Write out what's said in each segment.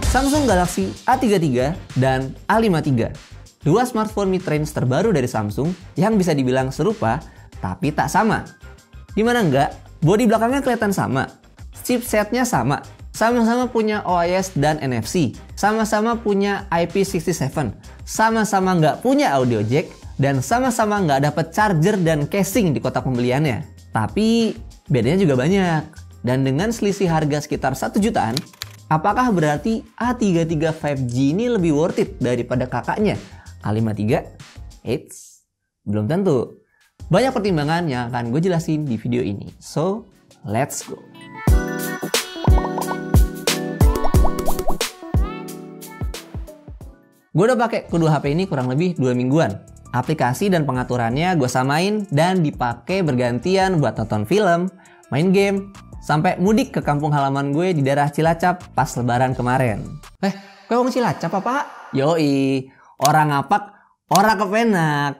Samsung Galaxy A33 dan A53. Dua smartphone mid-range terbaru dari Samsung yang bisa dibilang serupa, tapi tak sama. Dimana enggak, bodi belakangnya kelihatan sama, chipsetnya sama, sama-sama punya OIS dan NFC, sama-sama punya IP67, sama-sama nggak punya audio jack, dan sama-sama nggak dapat charger dan casing di kotak pembeliannya. Tapi bedanya juga banyak. Dan dengan selisih harga sekitar 1 jutaan, apakah berarti A33 5G ini lebih worth it daripada kakaknya A53? Eits, belum tentu. Banyak pertimbangan yang akan gue jelasin di video ini. So, let's go. Gue udah pakai kedua HP ini kurang lebih 2 mingguan. Aplikasi dan pengaturannya gue samain dan dipakai bergantian buat nonton film, main game, sampai mudik ke kampung halaman gue di daerah Cilacap pas lebaran kemarin. Kau ngomong Cilacap apa? Yoi, orang ngapak, orang kepenak.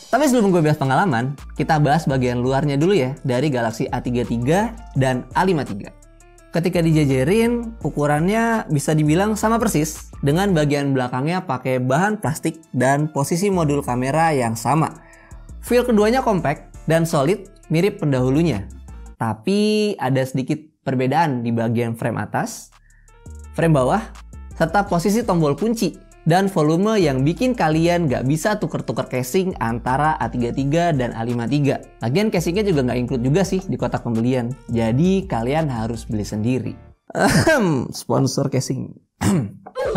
Tapi sebelum gue bahas pengalaman, kita bahas bagian luarnya dulu ya dari Galaxy A33 dan A53. Ketika dijajarin, ukurannya bisa dibilang sama persis dengan bagian belakangnya pakai bahan plastik dan posisi modul kamera yang sama. Feel keduanya compact dan solid mirip pendahulunya. Tapi ada sedikit perbedaan di bagian frame atas, frame bawah, serta posisi tombol kunci dan volume yang bikin kalian gak bisa tuker-tuker casing antara A33 dan A53. Lagian casingnya juga gak include juga sih di kotak pembelian. Jadi kalian harus beli sendiri. Sponsor casing.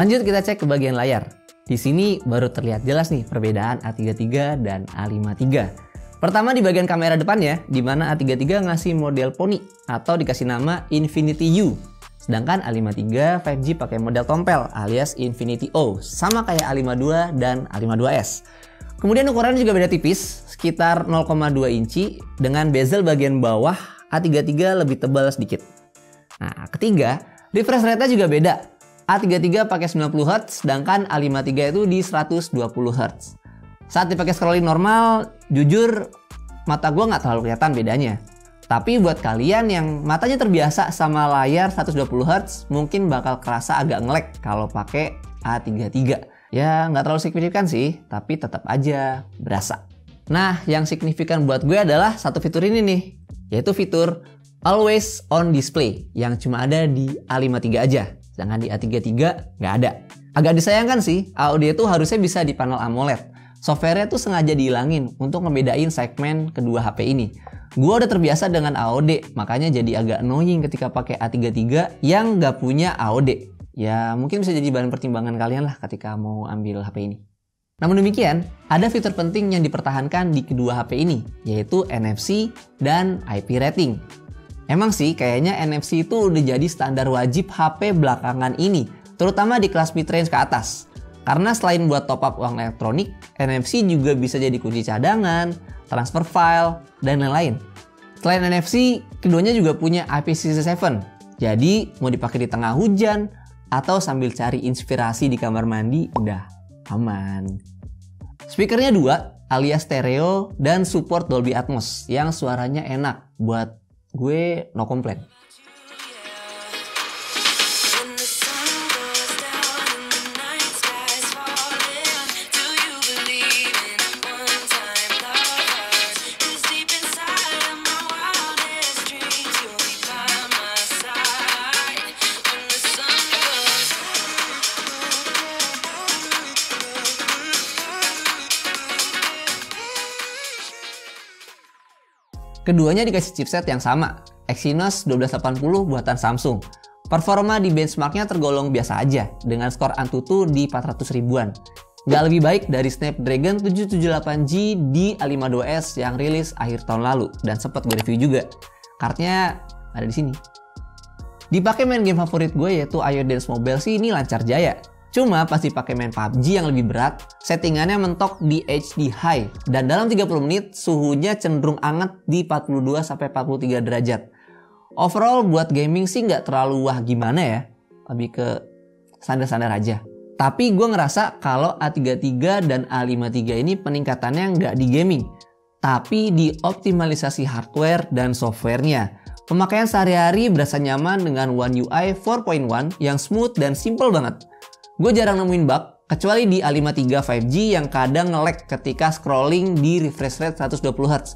Lanjut kita cek ke bagian layar. Di sini baru terlihat jelas nih perbedaan A33 dan A53. Pertama di bagian kamera depannya, di mana A33 ngasih model poni atau dikasih nama Infinity U. Sedangkan A53 5G pakai model tompel alias Infinity O, sama kayak A52 dan A52s. Kemudian ukurannya juga beda tipis, sekitar 0,2 inci dengan bezel bagian bawah A33 lebih tebal sedikit. Nah, ketiga, refresh rate-nya juga beda. A33 pakai 90 Hz, sedangkan A53 itu di 120 Hz. Saat dipakai scrolling normal, jujur mata gue nggak terlalu kelihatan bedanya. Tapi buat kalian yang matanya terbiasa sama layar 120 Hz, mungkin bakal kerasa agak nge-lag kalau pakai A33. Ya nggak terlalu signifikan sih, tapi tetap aja berasa. Nah, yang signifikan buat gue adalah satu fitur ini nih, yaitu fitur Always On Display yang cuma ada di A53 aja, sedangkan di A33 nggak ada. Agak disayangkan sih, audio itu harusnya bisa di panel AMOLED. Software-nya tuh sengaja dihilangin untuk ngebedain segmen kedua HP ini. Gua udah terbiasa dengan AOD, makanya jadi agak annoying ketika pakai A33 yang nggak punya AOD. Ya mungkin bisa jadi bahan pertimbangan kalian lah ketika mau ambil HP ini. Namun demikian, ada fitur penting yang dipertahankan di kedua HP ini, yaitu NFC dan IP rating. Emang sih kayaknya NFC itu udah jadi standar wajib HP belakangan ini, terutama di kelas mid-range ke atas. Karena selain buat top up uang elektronik, NFC juga bisa jadi kunci cadangan, transfer file, dan lain-lain. Selain NFC, keduanya juga punya IP67. Jadi, mau dipakai di tengah hujan atau sambil cari inspirasi di kamar mandi, udah aman. Speakernya 2, alias stereo, dan support Dolby Atmos yang suaranya enak. Buat gue, no complaint. Keduanya dikasih chipset yang sama, Exynos 1280 buatan Samsung. Performa di benchmarknya tergolong biasa aja, dengan skor Antutu di 400 ribuan. Nggak lebih baik dari Snapdragon 778G di A52s yang rilis akhir tahun lalu, dan sempat gue review juga. Cardnya ada di sini. Dipakai main game favorit gue yaitu Ayo Dance Mobile sih ini lancar jaya. Cuma pas dipakai main PUBG yang lebih berat, settingannya mentok di HD High. Dan dalam 30 menit, suhunya cenderung hangat di 42-43 derajat. Overall buat gaming sih nggak terlalu wah gimana ya. Lebih ke standar-standar aja. Tapi gue ngerasa kalau A33 dan A53 ini peningkatannya nggak di gaming. Tapi di optimalisasi hardware dan softwarenya. Pemakaian sehari-hari berasa nyaman dengan One UI 4.1 yang smooth dan simple banget. Gue jarang nemuin bug, kecuali di A53 5G yang kadang nge-lag ketika scrolling di refresh rate 120Hz.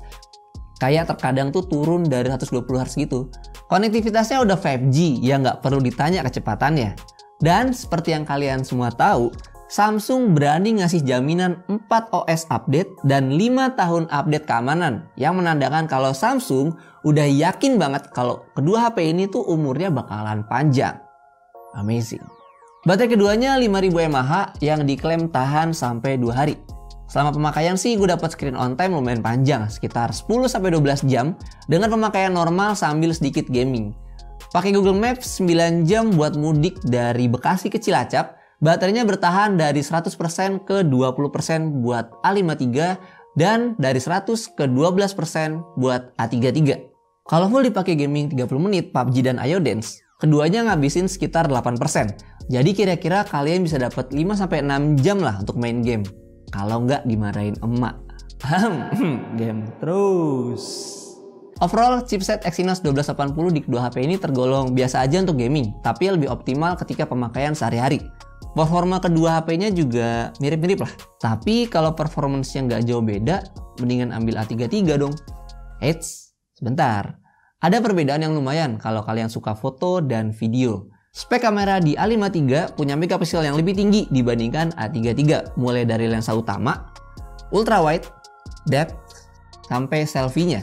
Kayak terkadang tuh turun dari 120Hz gitu. Konektivitasnya udah 5G, ya nggak perlu ditanya kecepatannya. Dan seperti yang kalian semua tahu, Samsung berani ngasih jaminan 4 OS update dan 5 tahun update keamanan yang menandakan kalau Samsung udah yakin banget kalau kedua HP ini tuh umurnya bakalan panjang. Amazing. Baterai keduanya 5000 mAh yang diklaim tahan sampai 2 hari. Selama pemakaian sih gue dapat screen on time lumayan panjang, sekitar 10-12 jam dengan pemakaian normal sambil sedikit gaming. Pakai Google Maps 9 jam buat mudik dari Bekasi ke Cilacap. Baterainya bertahan dari 100% ke 20% buat A53 dan dari 100 ke 12% buat A33. Kalau full dipakai gaming 30 menit PUBG dan IoDance, keduanya ngabisin sekitar 8%. Jadi kira-kira kalian bisa dapat 5-6 jam lah untuk main game. Kalau nggak dimarahin emak. Game terus. Overall, chipset Exynos 1280 di kedua HP ini tergolong biasa aja untuk gaming, tapi lebih optimal ketika pemakaian sehari-hari. Performa kedua HP-nya juga mirip-mirip lah. Tapi kalau performance-nya nggak jauh beda, mendingan ambil A33 dong. Eits, sebentar. Ada perbedaan yang lumayan kalau kalian suka foto dan video. Spek kamera di A53 punya megapiksel yang lebih tinggi dibandingkan A33, mulai dari lensa utama, ultrawide, depth, sampai selfie-nya.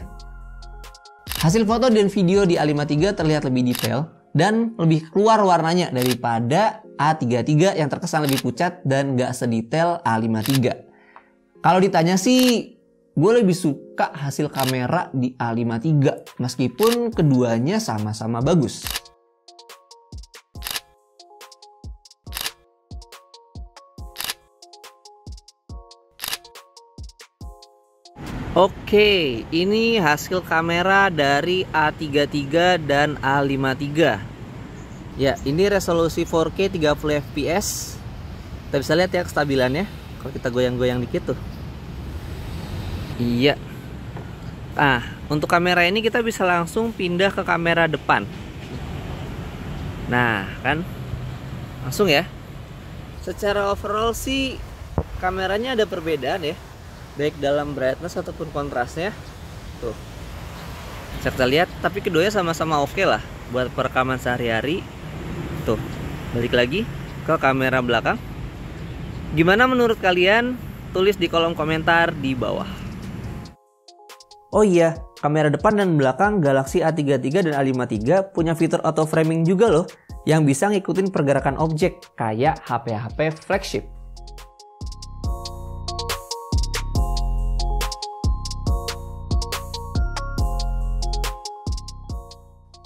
Hasil foto dan video di A53 terlihat lebih detail dan lebih keluar warnanya daripada A33 yang terkesan lebih pucat dan gak sedetail A53. Kalau ditanya sih, gue lebih suka hasil kamera di A53 meskipun keduanya sama-sama bagus. Oke, ini hasil kamera dari A33 dan A53. Ya, ini resolusi 4K 30 fps. Kita bisa lihat ya kestabilannya. Kalau kita goyang-goyang dikit tuh. Iya. Nah, untuk kamera ini kita bisa langsung pindah ke kamera depan. Nah, kan? Langsung ya. Secara overall sih kameranya ada perbedaan ya. Baik dalam brightness ataupun kontrasnya. Tuh. Bisa kita lihat, tapi keduanya sama-sama oke lah buat perekaman sehari-hari. Tuh, balik lagi ke kamera belakang. Gimana menurut kalian? Tulis di kolom komentar di bawah. Oh iya, kamera depan dan belakang Galaxy A33 dan A53 punya fitur auto framing juga loh, yang bisa ngikutin pergerakan objek kayak HP-HP flagship.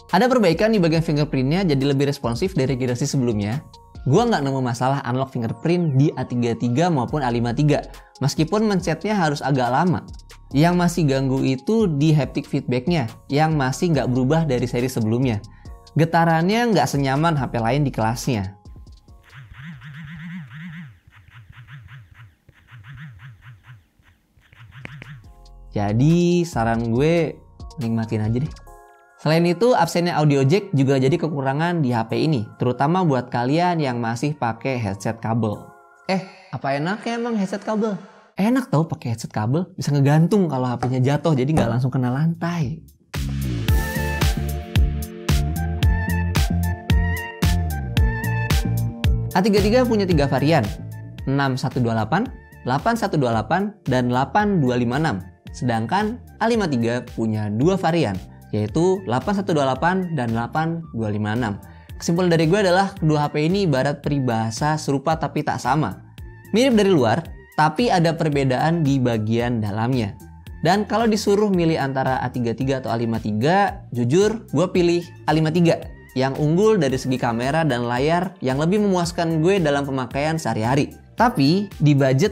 Ada perbaikan di bagian fingerprintnya jadi lebih responsif dari generasi sebelumnya. Gua nggak nemu masalah unlock fingerprint di A33 maupun A53, meskipun mencetnya harus agak lama. Yang masih ganggu itu di haptic feedbacknya, yang masih nggak berubah dari seri sebelumnya. Getarannya nggak senyaman HP lain di kelasnya. Jadi saran gue nikmatin aja deh. Selain itu, absennya audio jack juga jadi kekurangan di HP ini, terutama buat kalian yang masih pakai headset kabel. Apa enaknya emang headset kabel? Enak tau pakai headset kabel, bisa ngegantung kalau HP-nya jatuh, jadi nggak langsung kena lantai. A33 punya 3 varian, 6128, 8128, dan 8256. Sedangkan A53 punya 2 varian, yaitu 8128 dan 8256. Kesimpulan dari gue adalah kedua HP ini ibarat peribahasa serupa tapi tak sama. Mirip dari luar, tapi ada perbedaan di bagian dalamnya. Dan kalau disuruh milih antara A33 atau A53, jujur gue pilih A53 yang unggul dari segi kamera dan layar yang lebih memuaskan gue dalam pemakaian sehari-hari. Tapi di budget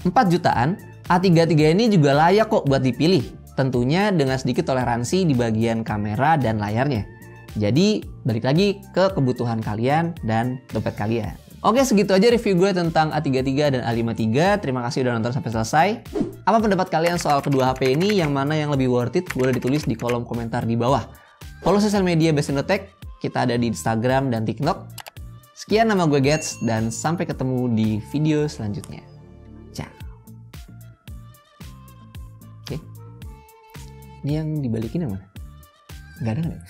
4 jutaan, A33 ini juga layak kok buat dipilih. Tentunya dengan sedikit toleransi di bagian kamera dan layarnya. Jadi balik lagi ke kebutuhan kalian dan dompet kalian. Oke, segitu aja review gue tentang A33 dan A53. Terima kasih udah nonton sampai selesai. Apa pendapat kalian soal kedua HP ini? Yang mana yang lebih worth it? Boleh ditulis di kolom komentar di bawah. Follow sosial media Best Indo Tech, kita ada di Instagram dan TikTok. Sekian, nama gue Gets, dan sampai ketemu di video selanjutnya. Ciao. Oke. Ini yang dibalikin yang mana? Nggak ada nggak?